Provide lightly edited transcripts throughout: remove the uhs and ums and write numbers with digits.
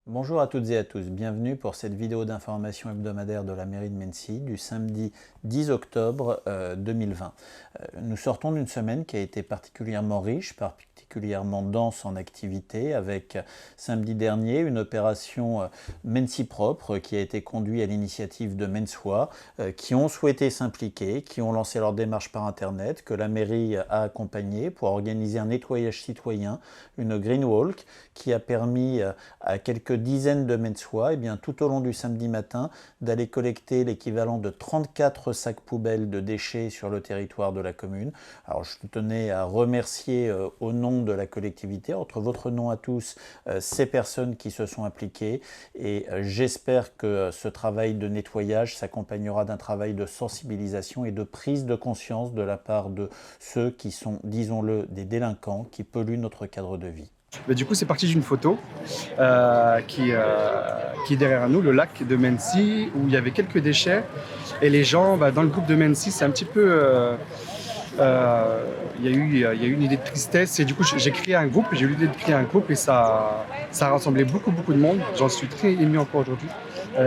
Bonjour à toutes et à tous, bienvenue pour cette vidéo d'information hebdomadaire de la mairie de Mennecy du samedi 10 octobre 2020. Nous sortons d'une semaine qui a été particulièrement riche, particulièrement dense en activités, avec samedi dernier une opération Mennecy propre qui a été conduite à l'initiative de Menneçois qui ont souhaité s'impliquer, qui ont lancé leur démarche par internet, que la mairie a accompagné pour organiser un nettoyage citoyen, une green walk qui a permis à quelques dizaines de Menneçois, tout au long du samedi matin, d'aller collecter l'équivalent de 34 sacs poubelles de déchets sur le territoire de la commune. Alors je tenais à remercier au nom de la collectivité, entre votre nom à tous, ces personnes qui se sont impliquées et j'espère que ce travail de nettoyage s'accompagnera d'un travail de sensibilisation et de prise de conscience de la part de ceux qui sont, disons-le, des délinquants qui polluent notre cadre de vie. Mais du coup, c'est parti d'une photo qui est derrière nous, le lac de Mennecy, où il y avait quelques déchets. Et les gens, dans le groupe de Mennecy, c'est un petit peu... il y a eu une idée de tristesse. Et du coup, j'ai créé un groupe, j'ai eu l'idée de créer un groupe et ça a rassemblé beaucoup de monde. J'en suis très ému encore aujourd'hui.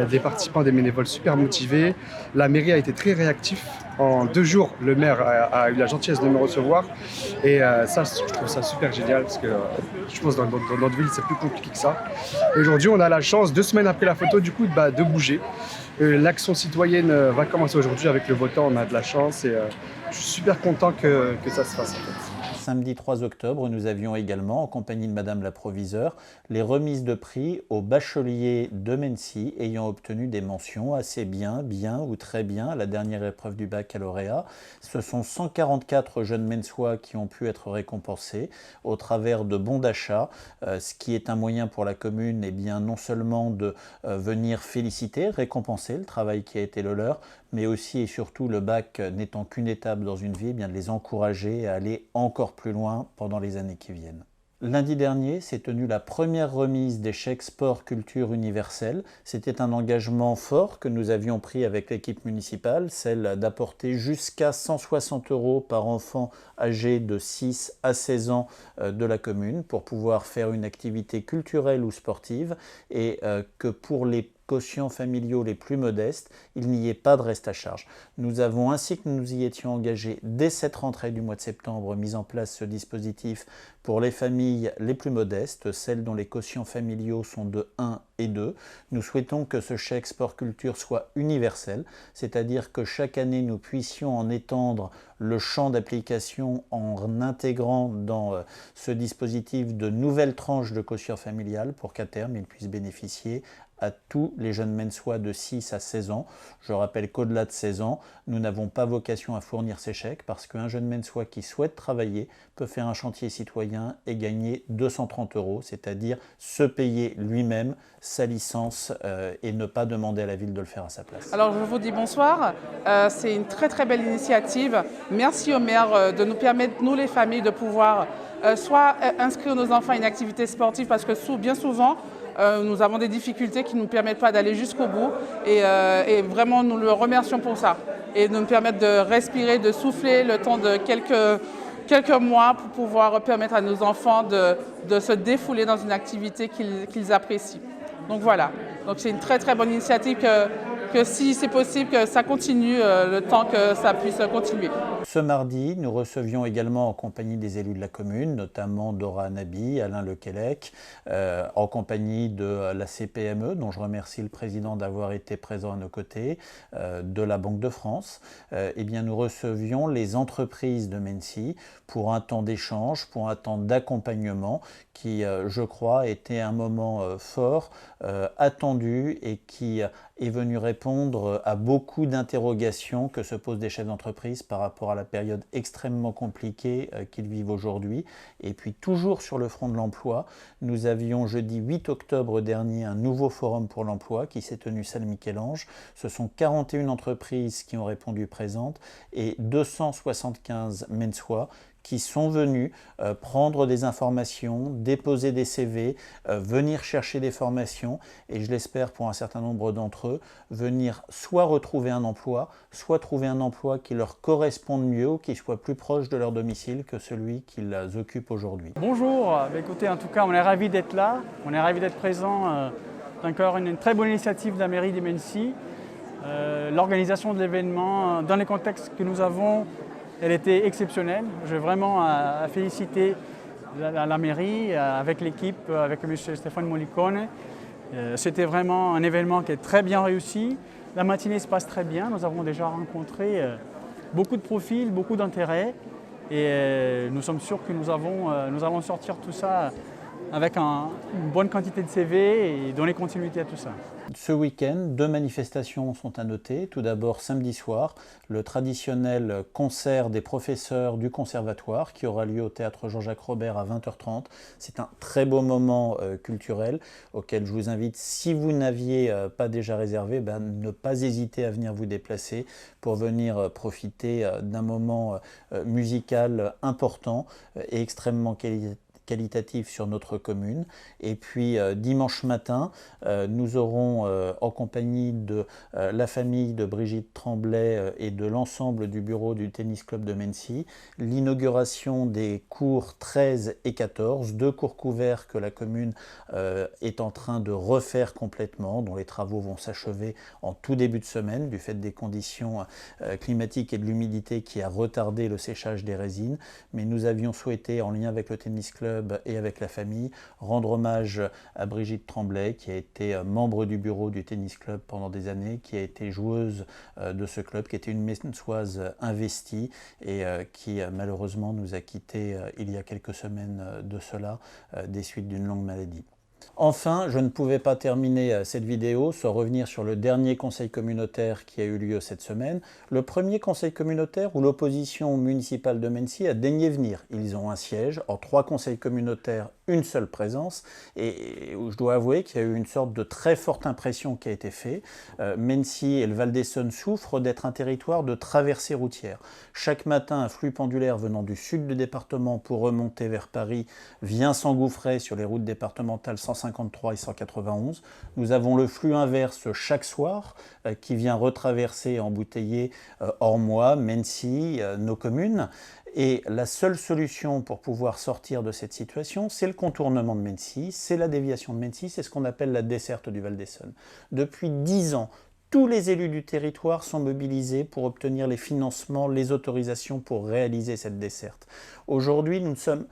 Des participants, des bénévoles super motivés. La mairie a été très réactive. En 2 jours, le maire a eu la gentillesse de me recevoir. Et ça, je trouve ça super génial parce que je pense que dans notre ville, c'est plus compliqué que ça. Et aujourd'hui, on a la chance, 2 semaines après la photo, du coup, de bouger. L'action citoyenne va commencer aujourd'hui avec le votant. On a de la chance et je suis super content que ça se fasse en fait. Samedi 3 octobre, nous avions également, en compagnie de Madame la Proviseure, les remises de prix aux bacheliers de Mennecy ayant obtenu des mentions assez bien, bien ou très bien à la dernière épreuve du baccalauréat. Ce sont 144 jeunes Menneçois qui ont pu être récompensés au travers de bons d'achat, ce qui est un moyen pour la commune non seulement de venir féliciter, récompenser le travail qui a été le leur, mais aussi et surtout le bac n'étant qu'une étape dans une vie, de les encourager à aller encore plus loin pendant les années qui viennent. Lundi dernier s'est tenue la première remise des chèques sport culture universel. C'était un engagement fort que nous avions pris avec l'équipe municipale, celle d'apporter jusqu'à 160 € par enfant âgé de 6 à 16 ans de la commune pour pouvoir faire une activité culturelle ou sportive et que pour les quotients familiaux les plus modestes, il n'y ait pas de reste à charge. Nous avons, ainsi que nous nous y étions engagés dès cette rentrée du mois de septembre, mis en place ce dispositif pour les familles les plus modestes, celles dont les quotients familiaux sont de 1 et 2. Nous souhaitons que ce chèque sport culture soit universel, c'est-à-dire que chaque année nous puissions en étendre le champ d'application en intégrant dans ce dispositif de nouvelles tranches de quotient familial pour qu'à terme ils puissent bénéficier à tous les jeunes Menneçois de 6 à 16 ans. Je rappelle qu'au-delà de 16 ans, nous n'avons pas vocation à fournir ces chèques parce qu'un jeune Menneçois qui souhaite travailler peut faire un chantier citoyen et gagner 230 €, c'est-à-dire se payer lui-même sa licence et ne pas demander à la ville de le faire à sa place. Alors je vous dis bonsoir, c'est une très belle initiative. Merci au maire de nous permettre, nous les familles, de pouvoir soit inscrire nos enfants à une activité sportive parce que bien souvent, nous avons des difficultés qui ne nous permettent pas d'aller jusqu'au bout et vraiment nous le remercions pour ça et de nous permettre de respirer, de souffler le temps de quelques mois pour pouvoir permettre à nos enfants de se défouler dans une activité qu'ils apprécient. Donc voilà, donc c'est une très bonne initiative que si c'est possible que ça continue le temps que ça puisse continuer. Ce mardi, nous recevions également en compagnie des élus de la commune, notamment Dora Anabi, Alain Lequelec, en compagnie de la CPME, dont je remercie le président d'avoir été présent à nos côtés, de la Banque de France. Nous recevions les entreprises de Mennecy pour un temps d'échange, pour un temps d'accompagnement qui, je crois, était un moment fort, attendu et qui est venu répondre à beaucoup d'interrogations que se posent des chefs d'entreprise par rapport à la période extrêmement compliquée qu'ils vivent aujourd'hui. Et puis toujours sur le front de l'emploi, nous avions jeudi 8 octobre dernier un nouveau forum pour l'emploi qui s'est tenu salle Michel-Ange. Ce sont 41 entreprises qui ont répondu présentes et 275 Menneçois qui sont venus prendre des informations, déposer des CV, venir chercher des formations et je l'espère pour un certain nombre d'entre eux, venir soit retrouver un emploi, soit trouver un emploi qui leur corresponde mieux ou qui soit plus proche de leur domicile que celui qu'ils occupent aujourd'hui. Bonjour, écoutez, en tout cas on est ravis d'être là, on est ravis d'être présents. Encore une très bonne initiative de la mairie de Mennecy. L'organisation de l'événement, dans les contextes que nous avons, elle était exceptionnelle. Je veux vraiment féliciter la mairie avec l'équipe, avec M. Stéphane Mollicone. C'était vraiment un événement qui est très bien réussi. La matinée se passe très bien. Nous avons déjà rencontré beaucoup de profils, beaucoup d'intérêts. Et nous sommes sûrs que nous allons sortir tout ça avec une bonne quantité de CV et donner continuité à tout ça. Ce week-end, 2 manifestations sont à noter. Tout d'abord, samedi soir, le traditionnel concert des professeurs du conservatoire qui aura lieu au théâtre Jean-Jacques Robert à 20h30. C'est un très beau moment culturel auquel je vous invite, si vous n'aviez pas déjà réservé, ne pas hésiter à venir vous déplacer pour venir profiter d'un moment musical important et extrêmement qualitatif sur notre commune. Et puis dimanche matin, nous aurons en compagnie de la famille de Brigitte Tremblay et de l'ensemble du bureau du Tennis Club de Mennecy, l'inauguration des cours 13 et 14, 2 cours couverts que la commune est en train de refaire complètement, dont les travaux vont s'achever en tout début de semaine du fait des conditions climatiques et de l'humidité qui a retardé le séchage des résines. Mais nous avions souhaité, en lien avec le Tennis Club et avec la famille, rendre hommage à Brigitte Tremblay qui a été membre du bureau du Tennis Club pendant des années, qui a été joueuse de ce club, qui était une Menneçoise investie et qui malheureusement nous a quittés il y a quelques semaines de cela des suites d'une longue maladie. Enfin, je ne pouvais pas terminer cette vidéo sans revenir sur le dernier conseil communautaire qui a eu lieu cette semaine. Le premier conseil communautaire où l'opposition municipale de Mennecy a daigné venir. Ils ont un siège, en 3 conseils communautaires, une seule présence, et où je dois avouer qu'il y a eu une sorte de très forte impression qui a été faite. Mennecy et le Val d'Essonne souffrent d'être un territoire de traversée routière. Chaque matin, un flux pendulaire venant du sud du département pour remonter vers Paris vient s'engouffrer sur les routes départementales 153 et 191. Nous avons le flux inverse chaque soir qui vient retraverser et embouteiller Ormois, Mennecy, nos communes. Et la seule solution pour pouvoir sortir de cette situation, c'est le contournement de Mennecy, c'est la déviation de Mennecy, c'est ce qu'on appelle la desserte du Val d'Essonne. Depuis 10 ans, tous les élus du territoire sont mobilisés pour obtenir les financements, les autorisations pour réaliser cette desserte. Aujourd'hui, nous sommes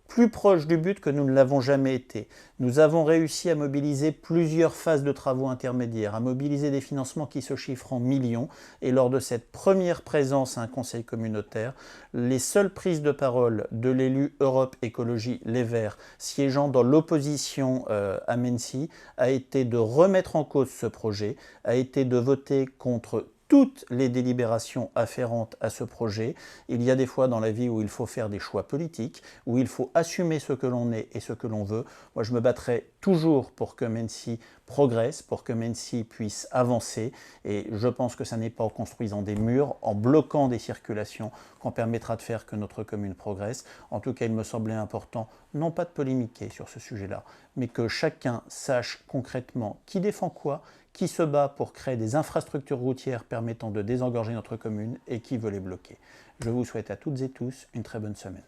plus proche du but que nous ne l'avons jamais été. Nous avons réussi à mobiliser plusieurs phases de travaux intermédiaires, à mobiliser des financements qui se chiffrent en millions. Et lors de cette première présence à un conseil communautaire, les seules prises de parole de l'élu Europe Écologie Les Verts, siégeant dans l'opposition à Mennecy, a été de remettre en cause ce projet, a été de voter contre toutes les délibérations afférentes à ce projet. Il y a des fois dans la vie où il faut faire des choix politiques, où il faut assumer ce que l'on est et ce que l'on veut. Moi, je me battrai toujours pour que Mennecy progresse, pour que Mennecy puisse avancer. Et je pense que ça n'est pas en construisant des murs, en bloquant des circulations, qu'on permettra de faire que notre commune progresse. En tout cas, il me semblait important, non pas de polémiquer sur ce sujet-là, mais que chacun sache concrètement qui défend quoi, qui se bat pour créer des infrastructures routières permettant de désengorger notre commune et qui veut les bloquer. Je vous souhaite à toutes et tous une très bonne semaine.